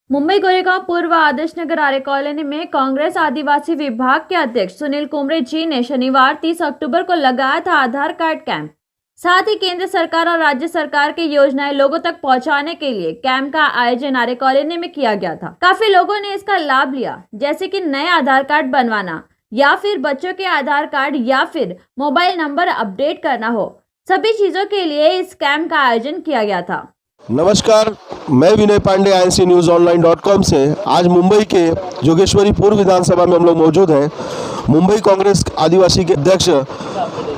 मुंबई गोरेगांव पूर्व आदर्श नगर आर्य कॉलोनी में कांग्रेस आदिवासी विभाग के अध्यक्ष सुनील कुमरे जी ने शनिवार 30 अक्टूबर को लगाया था आधार कार्ड कैंप। साथ ही केंद्र सरकार और राज्य सरकार की योजनाएं लोगों तक पहुंचाने के लिए कैंप का आयोजन आर्य कॉलोनी में किया गया था। काफी लोगों ने इसका लाभ लिया, जैसे कि नए आधार कार्ड बनवाना या फिर बच्चों के आधार कार्ड या फिर मोबाइल नंबर अपडेट करना हो, सभी चीजों के लिए इस कैंप का आयोजन किया गया था। नमस्कार, मैं विनय पांडे INCNewsOnline.com से आज मुंबई के जोगेश्वरी पूर्व विधानसभा में हम लोग मौजूद हैं। मुंबई कांग्रेस आदिवासी के अध्यक्ष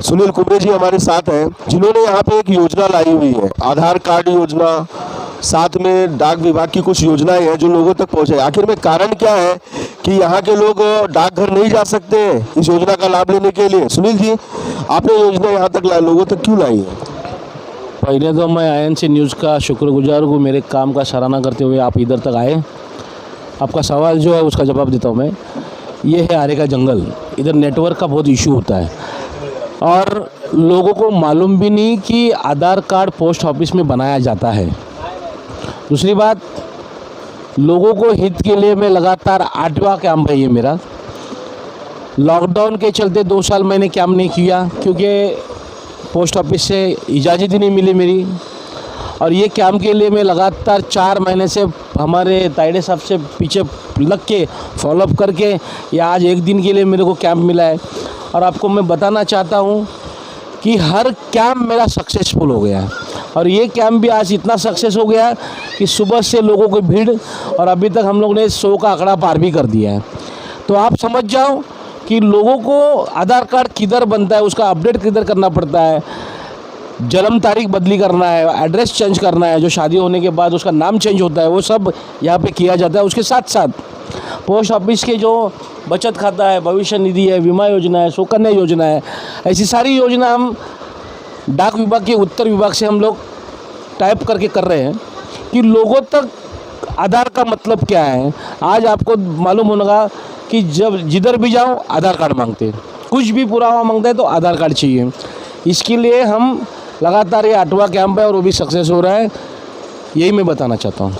सुनील कुमरे जी हमारे साथ हैं, जिन्होंने यहाँ पे एक योजना लाई हुई है, आधार कार्ड योजना। साथ में डाक विभाग की कुछ योजनाएं हैं जो लोगों तक पहुँचे। आखिर में कारण क्या है कि यहाँ के लोग डाकघर नहीं जा सकते हैं इस योजना का लाभ लेने के लिए? सुनील जी, आपने योजना यहाँ तक लोगों तक क्यों लाई है? पहले तो मैं INC न्यूज़ का शुक्रगुजार हूँ, मेरे काम का सराहना करते हुए आप इधर तक आए। आपका सवाल जो है उसका जवाब देता हूँ मैं। ये है आरे का जंगल, इधर नेटवर्क का बहुत इशू होता है और लोगों को मालूम भी नहीं कि आधार कार्ड पोस्ट ऑफिस में बनाया जाता है। दूसरी बात, लोगों को हित के लिए मैं लगातार 8वां कैंप है ये मेरा। लॉकडाउन के चलते 2 साल मैंने कैंप नहीं किया क्योंकि पोस्ट ऑफिस से इजाज़त ही नहीं मिली मेरी, और ये कैंप के लिए मैं लगातार 4 महीने से हमारे ताइडे साहब से पीछे लग के फॉलोअप करके ये आज 1 दिन के लिए मेरे को कैंप मिला है। और आपको मैं बताना चाहता हूँ कि हर कैंप मेरा सक्सेसफुल हो गया है, और ये कैंप भी आज इतना सक्सेस हो गया कि सुबह से लोगों की भीड़, और अभी तक हम लोग ने 100 का आंकड़ा पार भी कर दिया है। तो आप समझ जाओ कि लोगों को आधार कार्ड किधर बनता है, उसका अपडेट किधर करना पड़ता है, जन्म तारीख बदली करना है, एड्रेस चेंज करना है, जो शादी होने के बाद उसका नाम चेंज होता है, वो सब यहाँ पे किया जाता है। उसके साथ साथ पोस्ट ऑफिस के जो बचत खाता है, भविष्य निधि है, बीमा योजना है, सुकन्या योजना है, ऐसी सारी योजना हम डाक विभाग के उत्तर विभाग से हम लोग टाइप करके कर रहे हैं कि लोगों तक आधार का मतलब क्या है। आज आपको मालूम होगा कि जब जिधर भी जाओ आधार कार्ड मांगते हैं, कुछ भी पुरावा मांगता है तो आधार कार्ड चाहिए। इसके लिए हम लगातार ये 8वां कैंप है और वो भी सक्सेस हो रहा है, यही मैं बताना चाहता हूँ।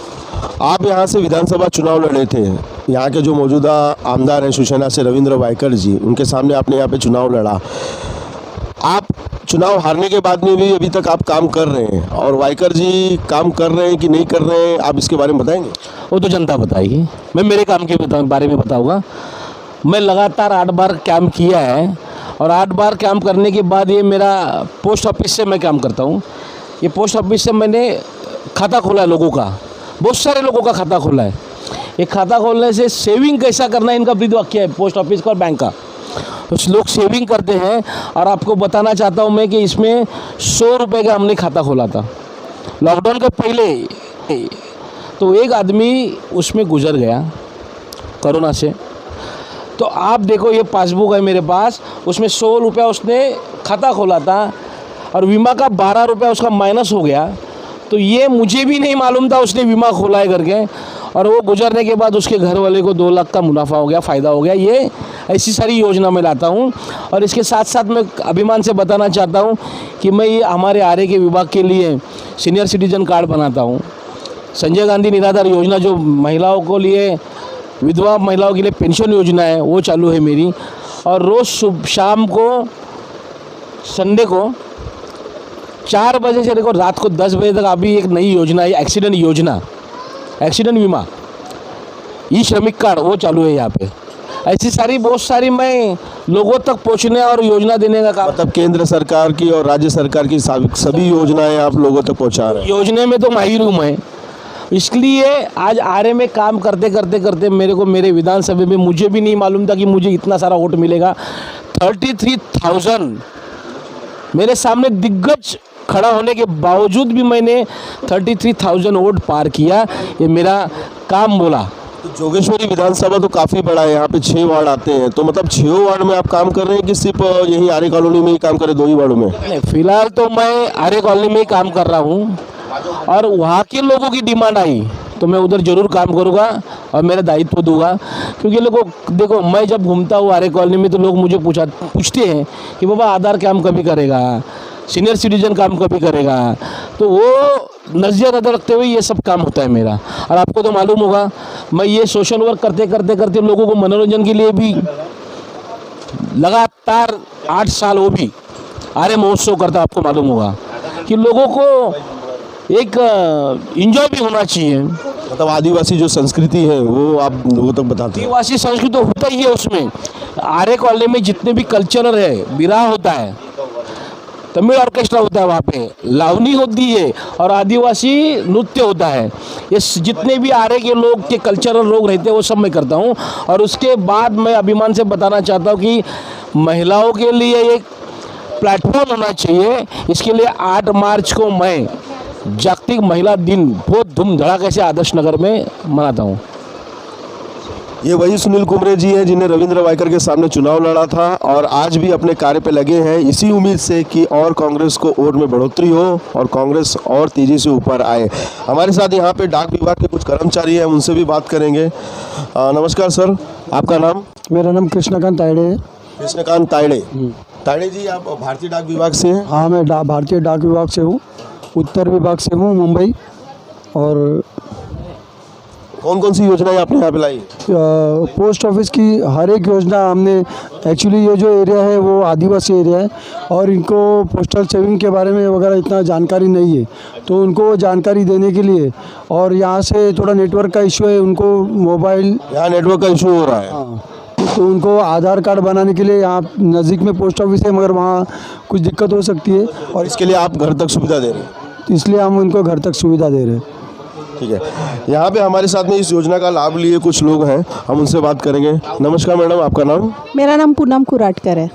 आप यहाँ से विधानसभा चुनाव लड़े थे, यहाँ के जो मौजूदा आमदार हैं शिवसेना से रविंद्र वायकर जी, उनके सामने आपने यहाँ पे चुनाव लड़ा। आप चुनाव हारने के बाद में भी अभी तक आप काम कर रहे हैं, और वायकर जी काम कर रहे हैं कि नहीं कर रहे हैं, आप इसके बारे में बताएंगे? वो तो जनता बताएगी, मैं मेरे काम के बारे में बताऊँगा। मैं लगातार 8 बार कैंप किया है, और 8 बार कैंप करने के बाद ये मेरा पोस्ट ऑफिस से मैं काम करता हूँ। ये पोस्ट ऑफिस से मैंने खाता खोला है लोगों का, बहुत सारे लोगों का खाता खोला है। ये खाता खोलने से सेविंग कैसा करना है इनका ब्रीद वाक्य है पोस्ट ऑफिस का और बैंक का। कुछ लोग सेविंग करते हैं, और आपको बताना चाहता हूँ मैं कि इसमें 100 रुपये का हमने खाता खोला था लॉकडाउन के पहले। तो एक आदमी उसमें गुजर गया कोरोना से। तो आप देखो, ये पासबुक है मेरे पास, उसमें 100 रुपया उसने खाता खोला था और बीमा का 12 रुपया उसका माइनस हो गया। तो ये मुझे भी नहीं मालूम था उसने बीमा खोला है करके, और वो गुजरने के बाद उसके घर वाले को 2 लाख का मुनाफा हो गया, फ़ायदा हो गया। ये ऐसी सारी योजना मैं लाता हूँ। और इसके साथ साथ मैं अभिमान से बताना चाहता हूँ कि मैं ये हमारे आर्य के विभाग के लिए सीनियर सिटीजन कार्ड बनाता हूँ। संजय गांधी निराधार योजना जो महिलाओं को लिए, विधवा महिलाओं के लिए पेंशन योजना है, वो चालू है मेरी। और रोज़ शाम को संडे को 4 बजे से लेकर रात को 10 बजे तक अभी एक नई योजना है, एक्सीडेंट योजना, एक्सीडेंट बीमा, ई श्रमिक कार्ड, वो चालू है यहाँ पे। ऐसी सारी बहुत सारी मैं लोगों तक पहुँचने और योजना देने का काम। मतलब केंद्र सरकार की और राज्य सरकार की सभी योजनाएं आप लोगों तक पहुँचा रहे हैं। योजना में तो माहिर हूँ मैं, इसलिए आज आर्य में काम करते करते करते मेरे को मेरे विधानसभा में मुझे भी नहीं मालूम था कि मुझे इतना सारा वोट मिलेगा। 33,000 मेरे सामने दिग्गज खड़ा होने के बावजूद भी मैंने 33,000 वोट पार किया। ये मेरा काम बोला। तो जोगेश्वरी विधानसभा तो काफ़ी बड़ा है, यहाँ पे 6 वार्ड आते हैं, तो मतलब 6 वार्ड में आप काम कर रहे हैं कि सिर्फ यही आर्य कॉलोनी में ही काम करें, 2 ही वार्डों में? फिलहाल तो मैं आर्य कॉलोनी में ही काम कर रहा हूँ, और वहाँ के लोगों की डिमांड आई तो मैं उधर ज़रूर काम करूँगा और मेरा दायित्व दूंगा। क्योंकि लोगों देखो, मैं जब घूमता हूँ आर्य कॉलोनी में तो लोग मुझे पूछते हैं कि बाबा आधार काम कभी करेगा, सीनियर सिटीजन काम कभी करेगा। तो वो नज़र रखते हुए ये सब काम होता है मेरा। और आपको तो मालूम होगा, मैं ये सोशल वर्क करते करते करते लोगों को मनोरंजन के लिए भी लगातार 8 साल वो भी आर्य महोत्सव करता। आपको मालूम होगा कि लोगों को एक इंजॉय भी होना चाहिए। मतलब आदिवासी जो संस्कृति है वो तक बताते हैं। आदिवासी संस्कृति तो होता ही है उसमें। आर्य कॉलोनी में जितने भी कल्चरल है, बिरहा होता है, तमिल ऑर्केस्ट्रा होता है, वहाँ पे लावनी होती है और आदिवासी नृत्य होता है। ये जितने भी आर्य के लोग के कल्चरल लोग रहते हैं वो सब मैं करता हूँ। और उसके बाद मैं अभिमान से बताना चाहता हूँ कि महिलाओं के लिए एक प्लेटफॉर्म होना चाहिए। इसके लिए 8 मार्च को मैं जागतिक महिला दिन बहुत धूम धड़ाके से आदर्श नगर में मनाता हूँ। ये वही सुनील कुमरे जी हैं जिन्हें रविंद्र वायकर के सामने चुनाव लड़ा था और आज भी अपने कार्य पे लगे हैं, इसी उम्मीद से कि और कांग्रेस को वोट में बढ़ोतरी हो और कांग्रेस और तेजी से ऊपर आए। हमारे साथ यहाँ पे डाक विभाग के कुछ कर्मचारी हैं, उनसे भी बात करेंगे। नमस्कार सर, आपका नाम? मेरा नाम कृष्णकांत तायड़े है। कृष्णकांत तायड़े। तायड़े जी, आप भारतीय डाक विभाग से हैं? हाँ, मैं भारतीय डाक विभाग से हूँ, उत्तर विभाग से हूँ, मुंबई। और कौन कौन सी योजनाएं आपने यहाँ पे लाई? पोस्ट ऑफिस की हर एक योजना हमने, एक्चुअली ये जो एरिया है वो आदिवासी एरिया है और इनको पोस्टल सेविंग के बारे में वगैरह इतना जानकारी नहीं है, तो उनको जानकारी देने के लिए, और यहाँ से थोड़ा नेटवर्क का इशू है, उनको मोबाइल, यहाँ नेटवर्क का इशू हो रहा है। हाँ, तो उनको आधार कार्ड बनाने के लिए यहाँ नज़दीक में पोस्ट ऑफिस है, मगर वहाँ कुछ दिक्कत हो सकती है और इसके लिए आप घर तक सुविधा दे रहे हैं? तो इसलिए हम उनको घर तक सुविधा दे रहे हैं। ठीक है, यहाँ पे हमारे साथ में इस योजना का लाभ लिए कुछ लोग हैं, हम उनसे बात करेंगे। नमस्कार मैडम, आपका नाम? मेरा नाम पूनम कुराटकर है।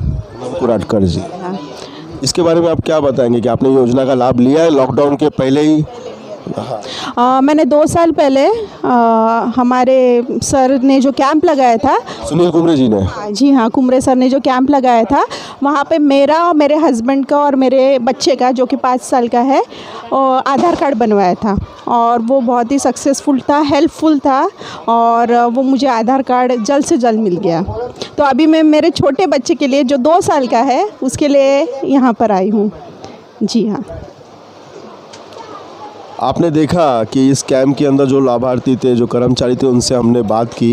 कुराटकर जी, हाँ। इसके बारे में आप क्या बताएंगे कि आपने योजना का लाभ लिया है लॉकडाउन के पहले ही? मैंने 2 साल पहले हमारे सर ने जो कैंप लगाया था, सुनील कुमरे जी ने? जी हाँ, कुमरे सर ने जो कैंप लगाया था, वहाँ पे मेरा और मेरे हस्बैंड का और मेरे बच्चे का जो कि 5 साल का है आधार कार्ड बनवाया था और वो बहुत ही सक्सेसफुल था, हेल्पफुल था और वो मुझे आधार कार्ड जल्द से जल्द मिल गया। तो अभी मैं मेरे छोटे बच्चे के लिए जो 2 साल का है उसके लिए यहाँ पर आई हूँ। जी हाँ। आपने देखा कि इस कैंप के अंदर जो लाभार्थी थे, जो कर्मचारी थे, उनसे हमने बात की।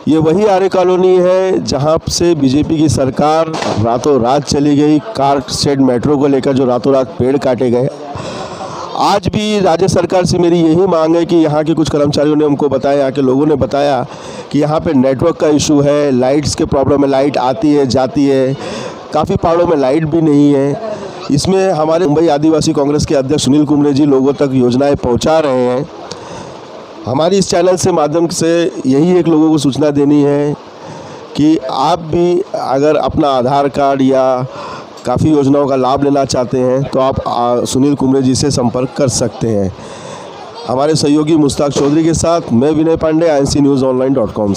ये वही आर्य कॉलोनी है जहाँ से बीजेपी की सरकार रातों रात चली गई, कार शेड मेट्रो को लेकर जो रातों रात पेड़ काटे गए। आज भी राज्य सरकार से मेरी यही मांग है कि यहाँ के कुछ कर्मचारियों ने हमको बताया, यहाँ के लोगों ने बताया कि यहाँ पे नेटवर्क का इशू है, लाइट्स के प्रॉब्लम है, लाइट आती है जाती है, काफ़ी पहाड़ों में लाइट भी नहीं है। इसमें हमारे मुंबई आदिवासी कांग्रेस के अध्यक्ष सुनील कुमरे जी लोगों तक योजनाएं पहुंचा रहे हैं। हमारी इस चैनल से माध्यम से यही एक लोगों को सूचना देनी है कि आप भी अगर अपना आधार कार्ड या काफ़ी योजनाओं का लाभ लेना चाहते हैं तो आप सुनील कुमरे जी से संपर्क कर सकते हैं। हमारे सहयोगी मुश्ताक चौधरी के साथ मैं विनय पांडे, INC News Online.com।